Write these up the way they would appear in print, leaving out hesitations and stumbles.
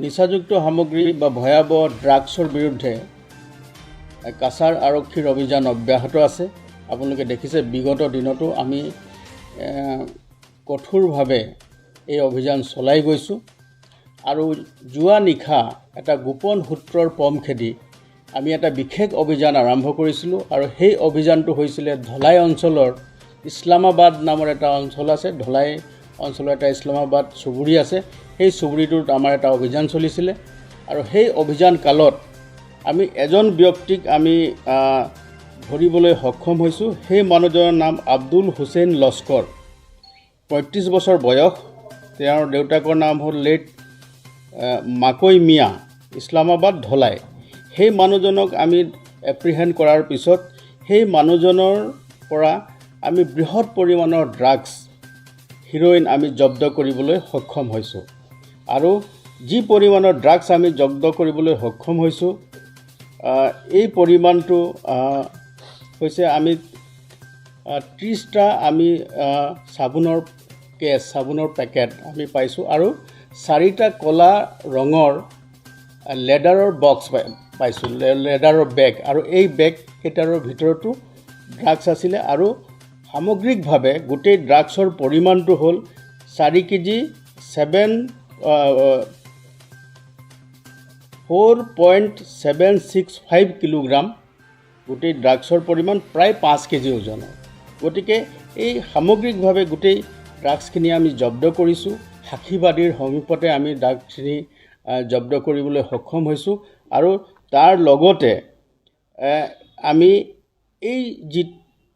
নিচাযুক্ত সামগ্ৰী বা ভয়াৱহ ড্ৰাগছৰ বিৰুদ্ধে কাছাৰ আৰক্ষীৰ অভিযান অব্যাহত আছে। আপোনালোকে দেখিছে বিগত দিনতো আমি কঠোৰভাৱে এই অভিযান চলাই গৈছোঁ আৰু যোৱা নিশা এটা গোপন সূত্ৰৰ পম খেদি আমি এটা বিশেষ অভিযান আৰম্ভ কৰিছিলোঁ আৰু সেই অভিযানটো হৈছিলে ধলাই অঞ্চলৰ ইছলামাবাদ নামৰ এটা অঞ্চল আছে। ধলাই অঞ্চলৰ এটা ইছলামাবাদ চুবুৰী আছে। সেই চুবুৰীটোত আমাৰ এটা অভিযান চলিছিলে আৰু সেই অভিযান কালত আমি এজন ব্যক্তিক আমি ধৰিবলৈ সক্ষম হৈছোঁ। সেই মানুহজনৰ নাম আব্দুল হুছেইন লস্কৰ, ৩৫ বছৰ বয়স। তেওঁৰ দেউতাকৰ নাম হ'ল লেট মাকৈ মিয়া, ইছলামাবাদ ধলাই। সেই মানুহজনক আমি এপ্ৰিহেণ্ড কৰাৰ পিছত সেই মানুহজনৰ পৰা আমি বৃহৎ পৰিমাণৰ ড্ৰাগছ হিৰ'ইন আমি জব্দ কৰিবলৈ সক্ষম হৈছোঁ আৰু যি পৰিমাণৰ ড্ৰাগছ আমি জব্দ কৰিবলৈ সক্ষম হৈছোঁ এই পৰিমাণটো হৈছে আমি 30টা আমি চাবোনৰ পেকেট আমি পাইছোঁ আৰু 4টা ক'লা ৰঙৰ লেডাৰৰ বক্স পাইছোঁ, লেডাৰৰ বেগ। আৰু এই বেগকেইটাৰ ভিতৰতো ড্ৰাগছ আছিলে আৰু সামগ্ৰিকভাৱে গোটেই ড্ৰাগছৰ পৰিমাণটো হ'ল 4 কেজি 4.765 কিলোগ্ৰাম। গোটেই ড্ৰাগছৰ পৰিমাণ প্ৰায় 5 কেজি ওজনৰ। গতিকে এই সামগ্ৰিকভাৱে গোটেই ড্ৰাগছখিনি আমি জব্দ কৰিছোঁ। সাক্ষীবাদীৰ সমীপতে আমি ড্ৰাগছখিনি জব্দ কৰিবলৈ সক্ষম হৈছোঁ আৰু তাৰ লগতে আমি এই যি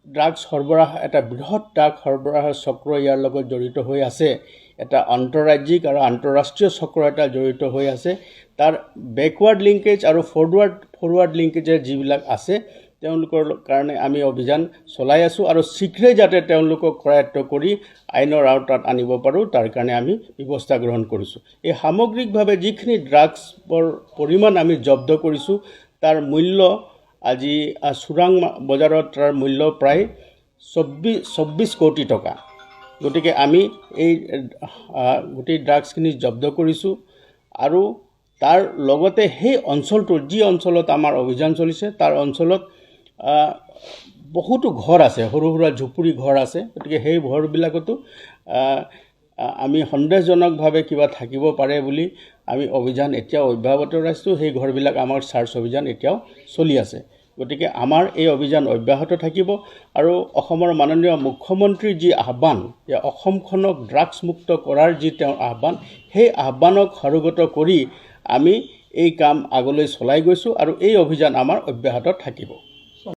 ড্ৰাগছ সৰবৰাহ, এটা বৃহৎ ড্ৰাগছ সৰবৰাহৰ চক্ৰ ইয়াৰ লগত জড়িত হৈ আছে, এটা আন্তঃৰাজ্যিক আৰু আন্তঃৰাষ্ট্ৰীয় চক্ৰ এটা জড়িত হৈ আছে। তাৰ বেকৱাৰ্ড লিংকেজ আৰু ফৰৱাৰ্ড লিংকেজৰ যিবিলাক আছে তেওঁলোকৰ কাৰণে আমি অভিযান চলাই আছোঁ আৰু শীঘ্ৰেই যাতে তেওঁলোকক কৰায়ত্ব কৰি আইনৰ আওতাত আনিব পাৰোঁ তাৰ কাৰণে আমি ব্যৱস্থা গ্ৰহণ কৰিছোঁ। এই সামগ্ৰিকভাৱে যিখিনি ড্ৰাগছৰ পৰিমাণ আমি জব্দ কৰিছোঁ তাৰ মূল্য আজি চোৰাং বজাৰত তাৰ মূল্য প্ৰায় 24 কোটি টকা। গতিকে আমি এই গোটেই ড্ৰাগছখিনি জব্দ কৰিছোঁ আৰু তাৰ লগতে সেই অঞ্চলটোৰ যি অঞ্চলত আমাৰ অভিযান চলিছে তাৰ অঞ্চলত বহুতো ঘৰ আছে, সৰু সুৰা ঝুপুৰি ঘৰ আছে। গতিকে সেই ঘৰবিলাকতো আমি সন্দেহজনকভাৱে কিবা থাকিব পাৰে বুলি আমি অভিযান এতিয়াও অব্যাহত ৰাখিছোঁ। সেই ঘৰবিলাক আমাৰ চাৰ্চ অভিযান এতিয়াও চলি আছে। গতিকে আমাৰ এই অভিযান অব্যাহত থাকিব আৰু অসমৰ মাননীয় মুখ্যমন্ত্ৰীৰ যি আহ্বান যে অসমখনক ড্ৰাগছমুক্ত কৰাৰ যি তেওঁৰ আহ্বান, সেই আহ্বানক সাৰোগত কৰি আমি এই কাম আগলৈ চলাই গৈছোঁ আৰু এই অভিযান আমাৰ অব্যাহত থাকিব।